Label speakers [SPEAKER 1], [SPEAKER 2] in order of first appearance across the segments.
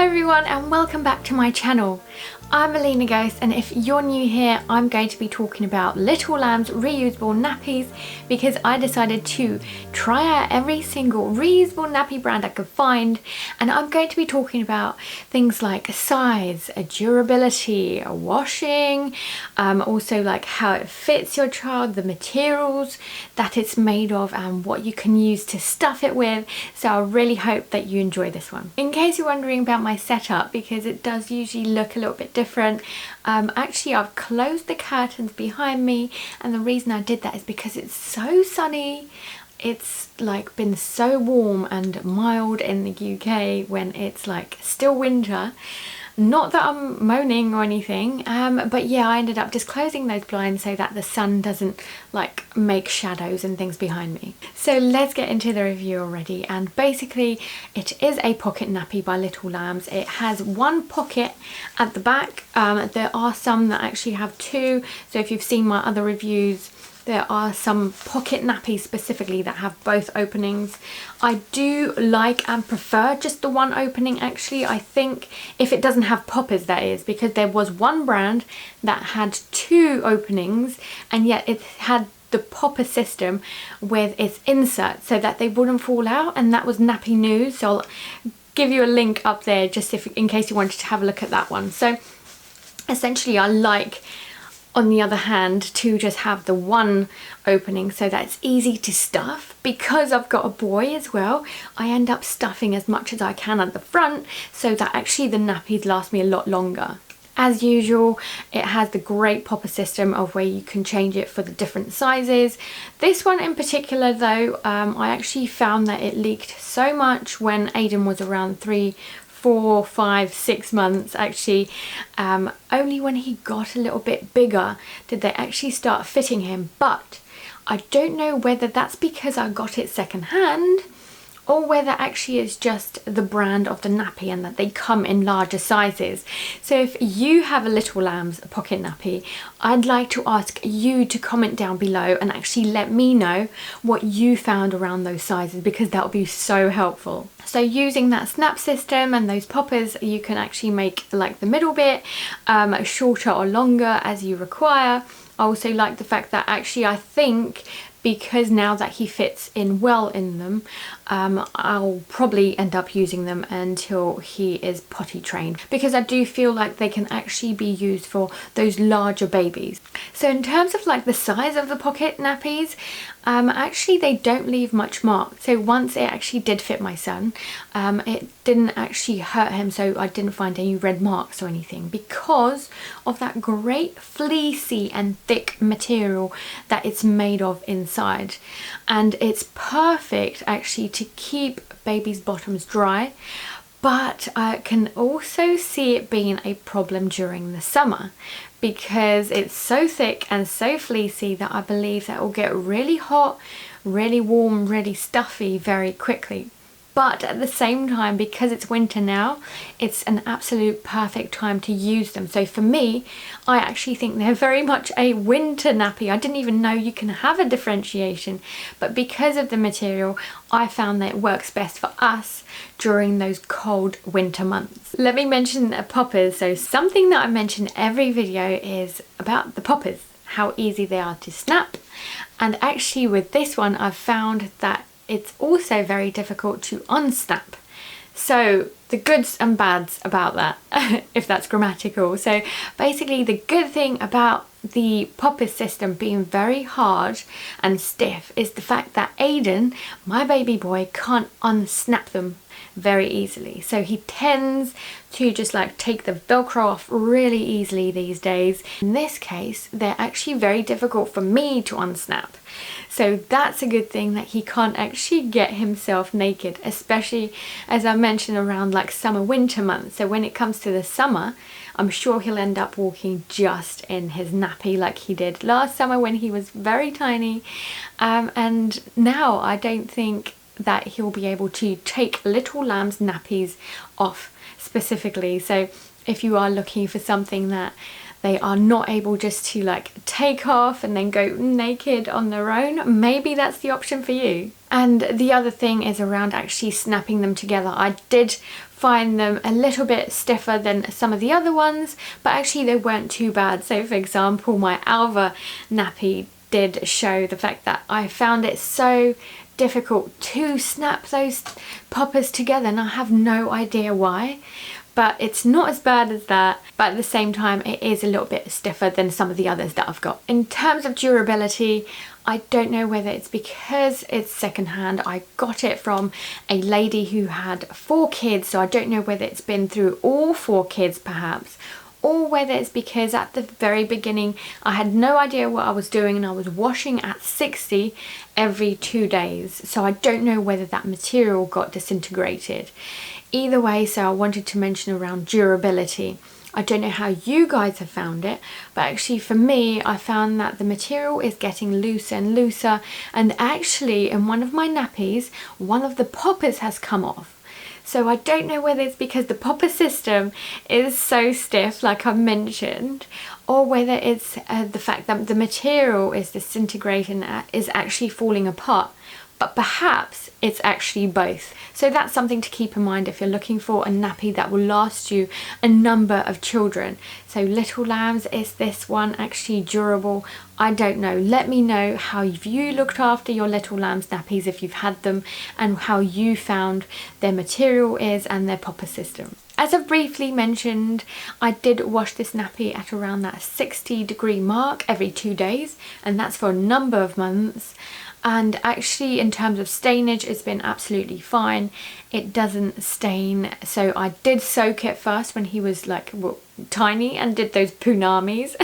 [SPEAKER 1] everyone and welcome back to my channel. I'm Alina Ghost, and if you're new here, I'm going to be talking about Littlelamb's reusable nappies because I decided to try out every single reusable nappy brand I could find, and I'm going to be talking about things like size, durability, washing, also like how it fits your child, the materials that it's made of and what you can use to stuff it with. So I really hope that you enjoy this one. In case you're wondering about my setup, because it does usually look a little bit different, actually I've closed the curtains behind me, and the reason I did that is because it's so sunny. It's like been so warm and mild in the UK when it's like still winter. Not that I'm moaning or anything, but yeah, I ended up just closing those blinds so that the sun doesn't like make shadows and things behind me. So let's get into the review already, and basically it is a pocket nappy by Littlelambs. It has one pocket at the back. There are some that actually have two, so if you've seen my other reviews, there are some pocket nappies specifically that have both openings. I do like and prefer just the one opening actually. I think if it doesn't have poppers, that is, because there was one brand that had two openings and yet it had the popper system with its insert so that they wouldn't fall out, and that was Nappy News. So I'll give you a link up there just in case you wanted to have a look at that one. So essentially I like, on the other hand, to just have the one opening so that it's easy to stuff. Because I've got a boy as well, I end up stuffing as much as I can at the front so that actually the nappies last me a lot longer. As usual, it has the great popper system of where you can change it for the different sizes. This one in particular though, I actually found that it leaked so much when Aiden was around 3, 4, 5, 6 months actually. Only when he got a little bit bigger did they actually start fitting him, but I don't know whether that's because I got it second hand or whether actually it's just the brand of the nappy and that they come in larger sizes. So if you have a Littlelamb's pocket nappy, I'd like to ask you to comment down below and actually let me know what you found around those sizes, because that would be so helpful. So using that snap system and those poppers, you can actually make like the middle bit shorter or longer as you require. I also like the fact that actually I think, because now that he fits in well in them, I'll probably end up using them until he is potty trained, because I do feel like they can actually be used for those larger babies. So in terms of like the size of the pocket nappies, actually they don't leave much mark. So once it actually did fit my son, it didn't actually hurt him, so I didn't find any red marks or anything because of that great fleecy and thick material that it's made of inside. And it's perfect actually to keep babies' bottoms dry, but I can also see it being a problem during the summer because it's so thick and so fleecy that I believe that it will get really hot, really warm, really stuffy very quickly. But at the same time, because it's winter now, it's an absolute perfect time to use them. So for me, I actually think they're very much a winter nappy. I didn't even know you can have a differentiation, but because of the material, I found that it works best for us during those cold winter months. Let me mention the poppers. So something that I mention every video is about the poppers, how easy they are to snap. And actually with this one, I've found that it's also very difficult to unsnap. So the goods and bads about that, if that's grammatical. So basically the good thing about the popper system being very hard and stiff is the fact that Aiden, my baby boy, can't unsnap them very easily. So he tends to just like take the Velcro off really easily these days. In this case, they're actually very difficult for me to unsnap. So that's a good thing, that he can't actually get himself naked, especially as I mentioned around like summer winter months. So when it comes to the summer, I'm sure he'll end up walking just in his nappy like he did last summer when he was very tiny. And now I don't think that he'll be able to take Littlelamb's nappies off specifically. So if you are looking for something that they are not able just to like take off and then go naked on their own, maybe that's the option for you. And the other thing is around actually snapping them together. I did find them a little bit stiffer than some of the other ones, but actually they weren't too bad. So for example, my Alva nappy did show the fact that I found it so difficult to snap those poppers together, and I have no idea why. But it's not as bad as that, but at the same time it is a little bit stiffer than some of the others that I've got. In terms of durability, I don't know whether it's because it's secondhand. I got it from a lady who had 4 kids, so I don't know whether it's been through all 4 kids perhaps, or whether it's because at the very beginning I had no idea what I was doing and I was washing at 60 every 2 days. So I don't know whether that material got disintegrated. Either way, so I wanted to mention around durability. I don't know how you guys have found it, but actually for me, I found that the material is getting looser and looser, and actually in one of my nappies, one of the poppers has come off. So I don't know whether it's because the popper system is so stiff, like I've mentioned, or whether it's the fact that the material is disintegrating, is actually falling apart. But perhaps it's actually both. So that's something to keep in mind if you're looking for a nappy that will last you a number of children. So Littlelambs, is this one actually durable? I don't know. Let me know how you looked after your Littlelambs nappies if you've had them, and how you found their material is and their popper system. As I've briefly mentioned, I did wash this nappy at around that 60-degree mark every 2 days, and that's for a number of months. And actually in terms of stainage, it's been absolutely fine. It doesn't stain. So I did soak it first when he was like tiny and did those punamis.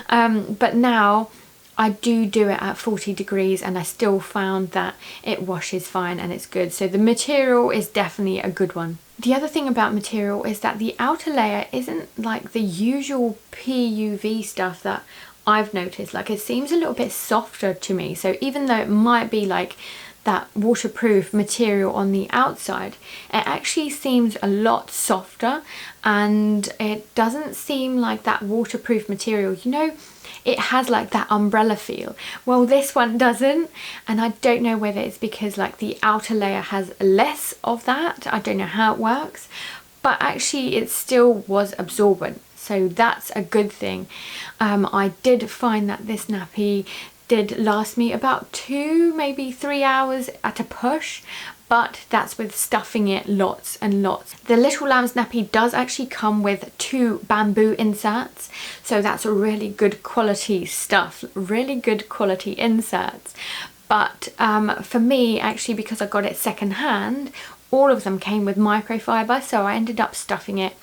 [SPEAKER 1] But now I do it at 40 degrees and I still found that it washes fine and it's good. So the material is definitely a good one. The other thing about material is that the outer layer isn't like the usual PUV stuff that I've noticed. Like, it seems a little bit softer to me. So even though it might be like that waterproof material on the outside, it actually seems a lot softer, and it doesn't seem like that waterproof material, you know, it has like that umbrella feel. Well, this one doesn't, and I don't know whether it's because like the outer layer has less of that. I don't know how it works, but actually it still was absorbent. So that's a good thing. I did find that this nappy did last me about 2, maybe 3 hours at a push, but that's with stuffing it lots and lots. The Littlelambs nappy does actually come with 2 bamboo inserts, so that's a really good quality stuff, really good quality inserts. But for me, actually, because I got it secondhand, all of them came with microfiber, so I ended up stuffing it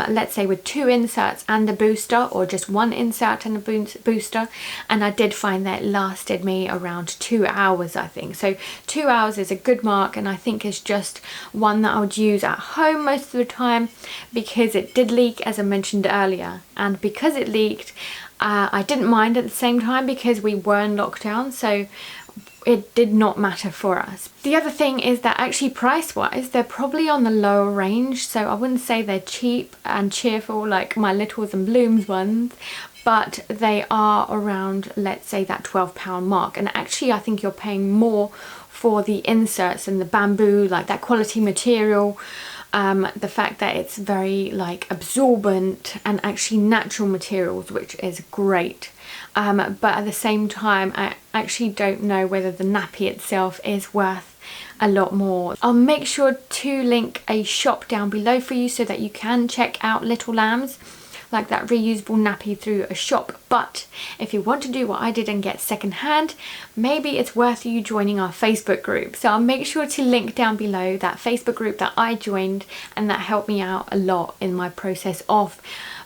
[SPEAKER 1] let's say with 2 inserts and a booster, or just 1 insert and a booster, and I did find that it lasted me around 2 hours, I think. So 2 hours is a good mark, and I think it's just one that I would use at home most of the time, because it did leak, as I mentioned earlier, and because it leaked, I didn't mind at the same time because we were in lockdown, so it did not matter for us. The other thing is that actually price-wise, they're probably on the lower range, so I wouldn't say they're cheap and cheerful like my Littles and Blooms ones, but they are around, let's say, that £12 mark. And actually I think you're paying more for the inserts and the bamboo, like that quality material, the fact that it's very like absorbent and actually natural materials, which is great. But at the same time, I actually don't know whether the nappy itself is worth a lot more. I'll make sure to link a shop down below for you so that you can check out Littlelambs, like that reusable nappy, through a shop. But if you want to do what I did and get secondhand, maybe it's worth you joining our Facebook group. So I'll make sure to link down below that Facebook group that I joined, and that helped me out a lot in my process of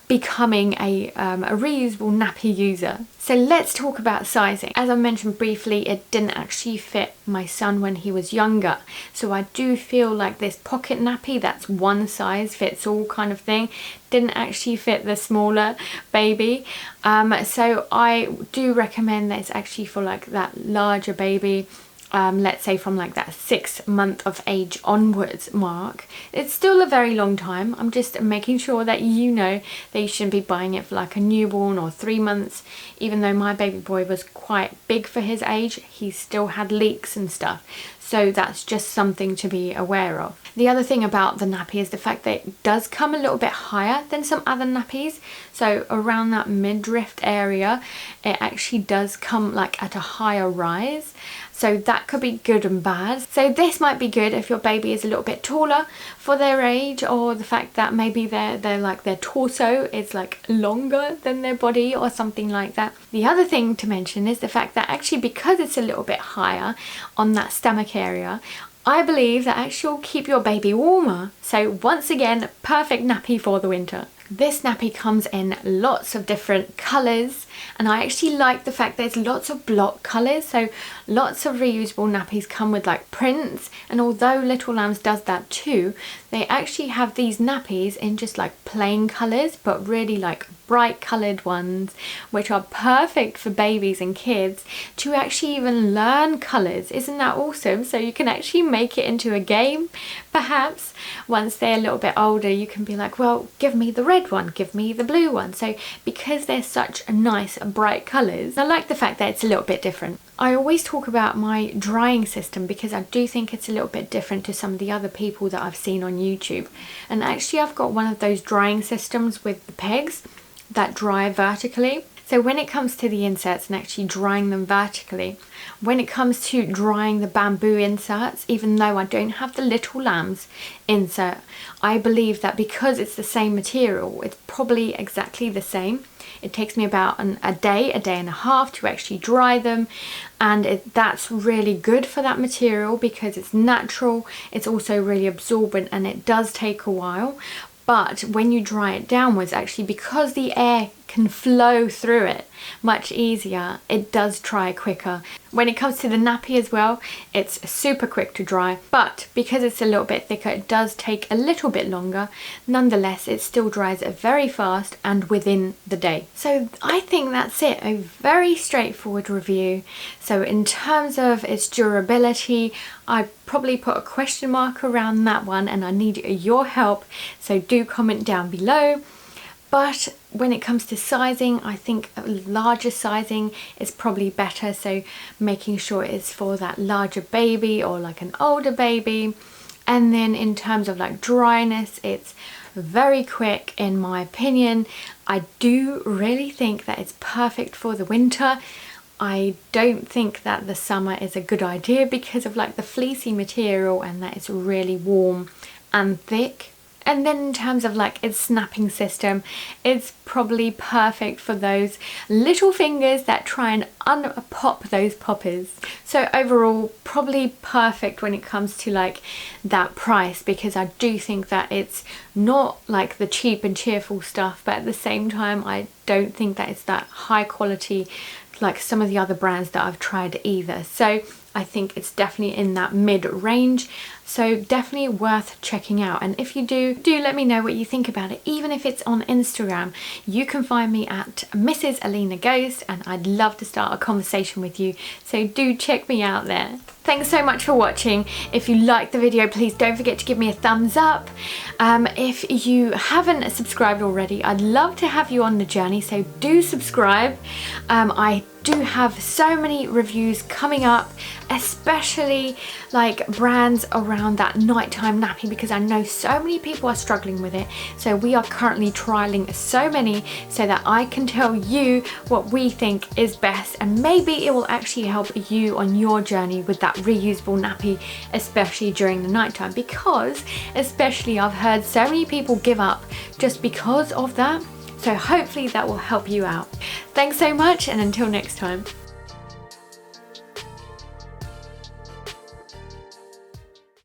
[SPEAKER 1] becoming a reusable nappy user. So let's talk about sizing. As I mentioned briefly, it didn't actually fit my son when he was younger. So I do feel like this pocket nappy, that's one size fits all kind of thing, didn't actually fit the smaller baby. So I do recommend that it's actually for like that larger baby. let's say from like that 6 month of age onwards mark. It's still a very long time. I'm just making sure that you know that you shouldn't be buying it for like a newborn or 3 months. Even though my baby boy was quite big for his age, he still had leaks and stuff. So that's just something to be aware of. The other thing about the nappy is the fact that it does come a little bit higher than some other nappies. So around that midriff area, it actually does come like at a higher rise. So that could be good and bad. So this might be good if your baby is a little bit taller for their age, or the fact that maybe their torso is like longer than their body or something like that. The other thing to mention is the fact that actually, because it's a little bit higher on that stomach area, I believe that actually will keep your baby warmer. So once again, perfect nappy for the winter. This nappy comes in lots of different colours, and I actually like the fact there's lots of block colours. So lots of reusable nappies come with like prints, and although Littlelambs does that too, they actually have these nappies in just like plain colours, but really like bright coloured ones, which are perfect for babies and kids to actually even learn colours. Isn't that awesome? So you can actually make it into a game. Perhaps once they're a little bit older, you can be like, well, give me the red one, give me the blue one. So because they're such nice bright colours, I like the fact that it's a little bit different. I always talk about my drying system because I do think it's a little bit different to some of the other people that I've seen on YouTube. And actually I've got one of those drying systems with the pegs that dry vertically. So when it comes to the inserts and actually drying them vertically, when it comes to drying the bamboo inserts, even though I don't have the Littlelambs insert, I believe that because it's the same material, it's probably exactly the same. It takes me about a day and a half to actually dry them, and that's really good for that material because it's natural, it's also really absorbent, and it does take a while. But when you dry it downwards, actually, because the air can flow through it much easier, it does dry quicker. When it comes to the nappy as well, it's super quick to dry, but because it's a little bit thicker, it does take a little bit longer. Nonetheless, it still dries very fast and within the day. So I think that's it, a very straightforward review. So in terms of its durability, I'd probably put a question mark around that one, and I need your help, so do comment down below. But when it comes to sizing, I think a larger sizing is probably better, so making sure it's for that larger baby or like an older baby. And then in terms of like dryness, it's very quick in my opinion. I do really think that it's perfect for the winter. I don't think that the summer is a good idea because of like the fleecy material and that it's really warm and thick. And then in terms of like its snapping system, it's probably perfect for those little fingers that try and unpop those poppers. So overall, probably perfect when it comes to like that price, because I do think that it's not like the cheap and cheerful stuff, but at the same time, I don't think that it's that high quality like some of the other brands that I've tried either. So I think it's definitely in that mid-range, so definitely worth checking out. And if you do let me know what you think about it. Even if it's on Instagram, you can find me at Mrs. Alina Ghost, and I'd love to start a conversation with you, so do check me out there. Thanks so much for watching. If you liked the video, please don't forget to give me a thumbs up. If you haven't subscribed already, I'd love to have you on the journey, so do subscribe. I do have so many reviews coming up, especially like brands around that nighttime nappy, because I know so many people are struggling with it. So we are currently trialing so many so that I can tell you what we think is best, and maybe it will actually help you on your journey with that reusable nappy, especially during the nighttime, because especially I've heard so many people give up just because of that. So hopefully that will help you out. Thanks so much, and until next time.